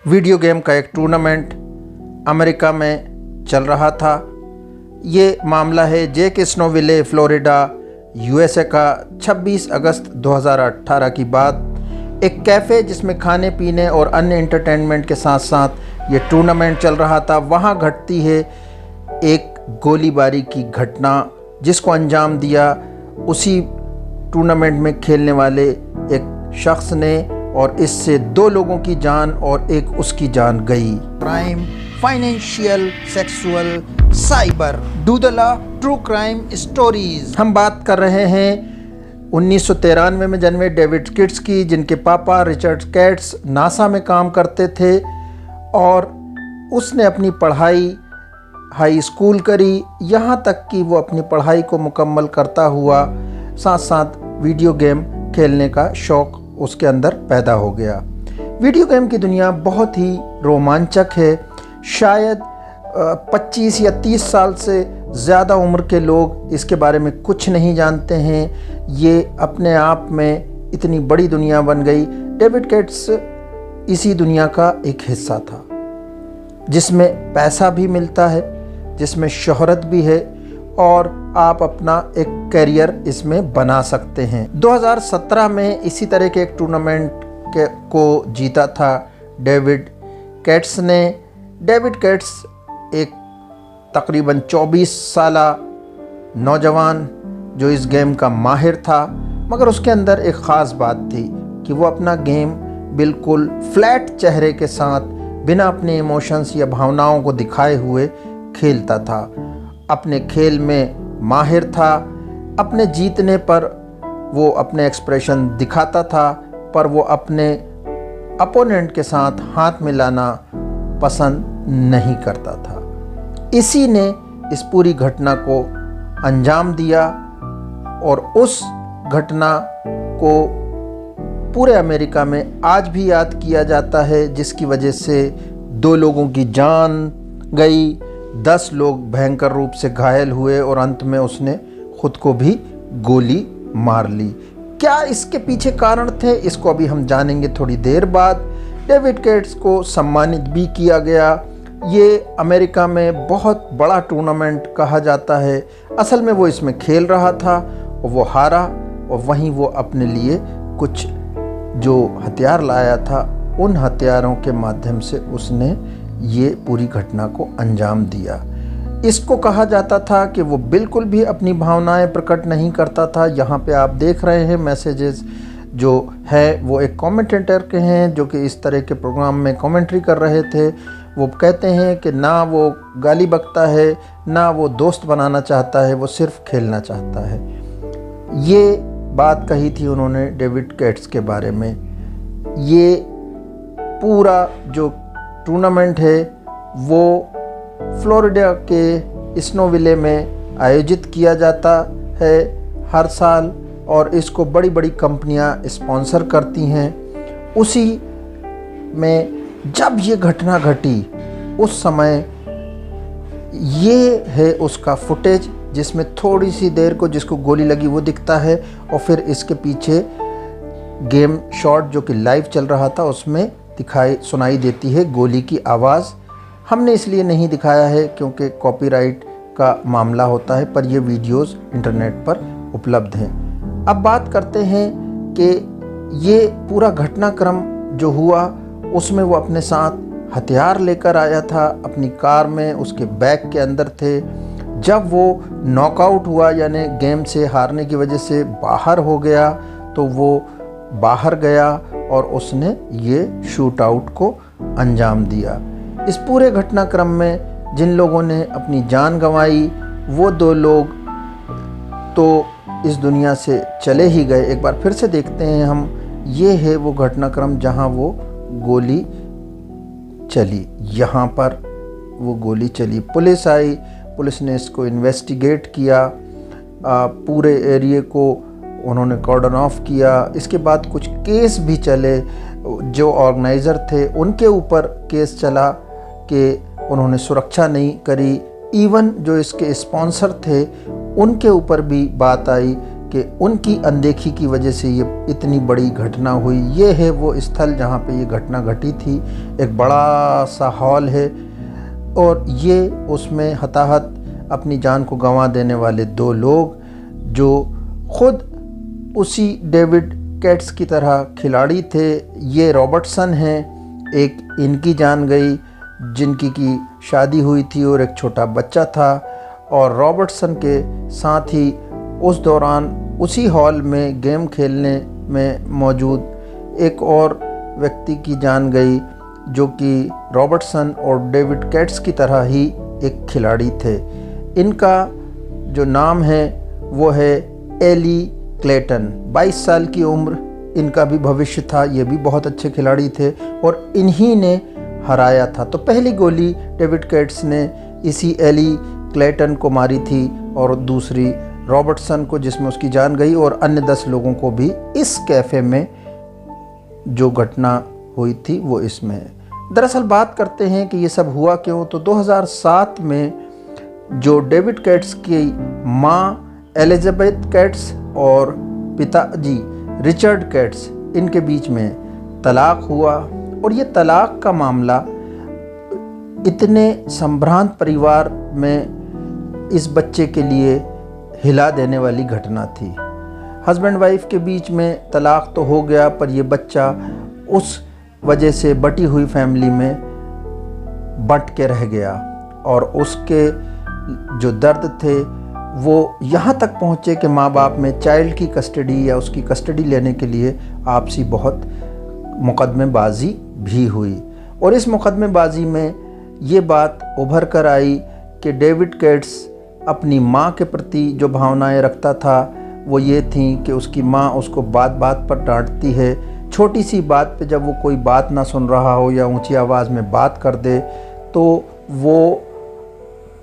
Video game का एक tournament America में चल रहा था। ये मामला है जेक स्नोविले, फ्लोरिडा, यूएसए का 26 अगस्त 2018 की बात। एक कैफ़े जिसमें खाने पीने और अन्य एंटरटेनमेंट के साथ साथ ये टूर्नामेंट चल रहा था, वहाँ घटती है एक गोलीबारी की घटना जिसको अंजाम दिया उसी टूर्नामेंट में खेलने वाले एक शख्स ने, और इससे 2 लोगों की जान और एक उसकी जान गई। क्राइम, फाइनेंशियल, सेक्सुअल, साइबर, डूडला, ट्रू क्राइम स्टोरीज। हम बात कर रहे हैं 1993 में जन्मे डेविड केट्स की, जिनके पापा रिचर्ड केट्स नासा में काम करते थे और उसने अपनी पढ़ाई हाई स्कूल करी, यहाँ तक कि वो अपनी पढ़ाई को मुकम्मल करता हुआ साथ साथ वीडियो गेम खेलने का शौक़ उसके अंदर पैदा हो गया। वीडियो गेम की दुनिया बहुत ही रोमांचक है। शायद 25 या 30 साल से ज़्यादा उम्र के लोग इसके बारे में कुछ नहीं जानते हैं। ये अपने आप में इतनी बड़ी दुनिया बन गई। डेविड केट्स इसी दुनिया का एक हिस्सा था जिसमें पैसा भी मिलता है, जिसमें शोहरत भी है और आप अपना एक करियर इसमें बना सकते हैं। 2017 में इसी तरह के एक टूर्नामेंट को जीता था डेविड केट्स ने। डेविड केट्स एक तकरीबन 24 साला नौजवान जो इस गेम का माहिर था, मगर उसके अंदर एक ख़ास बात थी कि वो अपना गेम बिल्कुल फ्लैट चेहरे के साथ बिना अपने इमोशंस या भावनाओं को दिखाए हुए खेलता था। अपने खेल में माहिर था। अपने जीतने पर वो अपने एक्सप्रेशन दिखाता था, पर वो अपने अपोनेंट के साथ हाथ मिलाना पसंद नहीं करता था। इसी ने इस पूरी घटना को अंजाम दिया और उस घटना को पूरे अमेरिका में आज भी याद किया जाता है, जिसकी वजह से 2 लोगों की जान गई, 10 लोग भयंकर रूप से घायल हुए और अंत में उसने खुद को भी गोली मार ली। क्या इसके पीछे कारण थे, इसको अभी हम जानेंगे थोड़ी देर बाद। डेविड केट्स को सम्मानित भी किया गया। ये अमेरिका में बहुत बड़ा टूर्नामेंट कहा जाता है। असल में वो इसमें खेल रहा था और वो हारा, और वहीं वो अपने लिए कुछ जो हथियार लाया था उन हथियारों के माध्यम से उसने ये पूरी घटना को अंजाम दिया। इसको कहा जाता था कि वो बिल्कुल भी अपनी भावनाएं प्रकट नहीं करता था। यहाँ पे आप देख रहे हैं मैसेजेस जो है वो एक कमेंटेटर के हैं जो कि इस तरह के प्रोग्राम में कमेंट्री कर रहे थे। वो कहते हैं कि ना वो गाली बकता है, ना वो दोस्त बनाना चाहता है, वो सिर्फ खेलना चाहता है। ये बात कही थी उन्होंने डेविड केट्स के बारे में। ये पूरा जो टूर्नामेंट है वो फ्लोरिडा के स्नोविले में आयोजित किया जाता है हर साल, और इसको बड़ी बड़ी कंपनियां स्पॉन्सर करती हैं। उसी में जब ये घटना घटी उस समय ये है उसका फुटेज, जिसमें थोड़ी सी देर को जिसको गोली लगी वो दिखता है, और फिर इसके पीछे गेम शॉट जो कि लाइव चल रहा था उसमें सुनाई देती है गोली की आवाज़। हमने इसलिए नहीं दिखाया है क्योंकि कॉपीराइट का मामला होता है, पर ये वीडियोस इंटरनेट पर उपलब्ध हैं। अब बात करते हैं कि ये पूरा घटनाक्रम जो हुआ उसमें वो अपने साथ हथियार लेकर आया था अपनी कार में, उसके बैग के अंदर थे। जब वो नॉकआउट हुआ यानी गेम से हारने की वजह से बाहर हो गया, तो वो बाहर गया और उसने ये शूट आउट को अंजाम दिया। इस पूरे घटनाक्रम में जिन लोगों ने अपनी जान गंवाई वो 2 लोग तो इस दुनिया से चले ही गए। एक बार फिर से देखते हैं हम। ये है वो घटनाक्रम जहां वो गोली चली। यहाँ पर वो गोली चली, पुलिस आई, पुलिस ने इसको इन्वेस्टिगेट किया, पूरे एरिया को उन्होंने कॉर्डन ऑफ किया। इसके बाद कुछ केस भी चले, जो ऑर्गेनाइज़र थे उनके ऊपर केस चला कि उन्होंने सुरक्षा नहीं करी। इवन जो इसके स्पॉन्सर थे उनके ऊपर भी बात आई कि उनकी अनदेखी की वजह से ये इतनी बड़ी घटना हुई। ये है वो स्थल जहाँ पे ये घटना घटी थी। एक बड़ा सा हॉल है और ये उसमें हताहत अपनी जान को गंवा देने वाले 2 लोग जो ख़ुद उसी डेविड कैट्स की तरह खिलाड़ी थे। ये रॉबर्टसन हैं, एक इनकी जान गई जिनकी की शादी हुई थी और एक छोटा बच्चा था। और रॉबर्टसन के साथ ही उस दौरान उसी हॉल में गेम खेलने में मौजूद एक और व्यक्ति की जान गई जो कि रॉबर्टसन और डेविड कैट्स की तरह ही एक खिलाड़ी थे। इनका जो नाम है वो है एली क्लेटन। 22 साल की उम्र इनका भी भविष्य था। ये भी बहुत अच्छे खिलाड़ी थे और इन्हीं ने हराया था। तो पहली गोली डेविड कैट्स ने इसी एली क्लेटन को मारी थी और दूसरी रॉबर्टसन को, जिसमें उसकी जान गई, और अन्य 10 लोगों को भी इस कैफ़े में जो घटना हुई थी वो इसमें है। दरअसल बात करते हैं कि ये सब हुआ क्यों। तो 2007 में जो डेविड कैट्स की माँ एलिजाबेथ कैट्स और पिताजी रिचर्ड कैट्स, इनके बीच में तलाक हुआ और ये तलाक का मामला इतने संभ्रांत परिवार में इस बच्चे के लिए हिला देने वाली घटना थी। हस्बैंड वाइफ के बीच में तलाक तो हो गया, पर यह बच्चा उस वजह से बटी हुई फैमिली में बंट के रह गया और उसके जो दर्द थे वो यहाँ तक पहुँचे कि माँ बाप में चाइल्ड की कस्टडी या उसकी कस्टडी लेने के लिए आपसी बहुत मुकदमेबाजी भी हुई। और इस मुकदमेबाजी में ये बात उभर कर आई कि डेविड कैट्स अपनी माँ के प्रति जो भावनाएं रखता था वो ये थी कि उसकी माँ उसको बात बात पर डांटती है। छोटी सी बात पे जब वो कोई बात ना सुन रहा हो या ऊंची आवाज़ में बात कर दे तो वो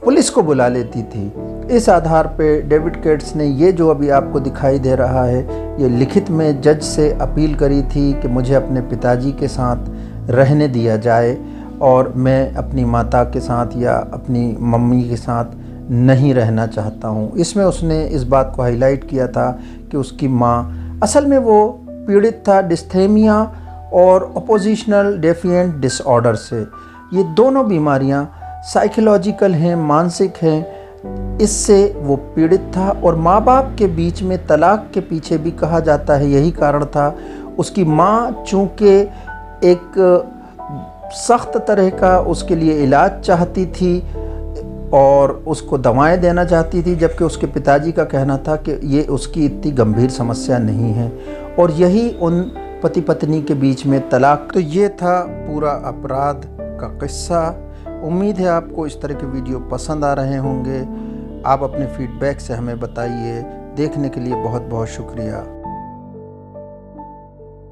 पुलिस को बुला लेती थी। इस आधार पे डेविड कैट्स ने ये जो अभी आपको दिखाई दे रहा है ये लिखित में जज से अपील करी थी कि मुझे अपने पिताजी के साथ रहने दिया जाए और मैं अपनी माता के साथ या अपनी मम्मी के साथ नहीं रहना चाहता हूँ। इसमें उसने इस बात को हाईलाइट किया था कि उसकी माँ असल में वो पीड़ित था डिस्थेमिया और अपोजिशनल डेफिएंट डिसऑर्डर से। ये दोनों बीमारियाँ साइकोलॉजिकल हैं, मानसिक हैं। इससे वो पीड़ित था और माँ बाप के बीच में तलाक के पीछे भी कहा जाता है यही कारण था। उसकी माँ चूँकि एक सख्त तरह का उसके लिए इलाज चाहती थी और उसको दवाएं देना चाहती थी, जबकि उसके पिताजी का कहना था कि ये उसकी इतनी गंभीर समस्या नहीं है। और यही उन पति पत्नी के बीच में तलाक। तो ये था पूरा अपराध का किस्सा। उम्मीद है आपको इस तरह के वीडियो पसंद आ रहे होंगे। आप अपने फीडबैक से हमें बताइए। देखने के लिए बहुत बहुत शुक्रिया।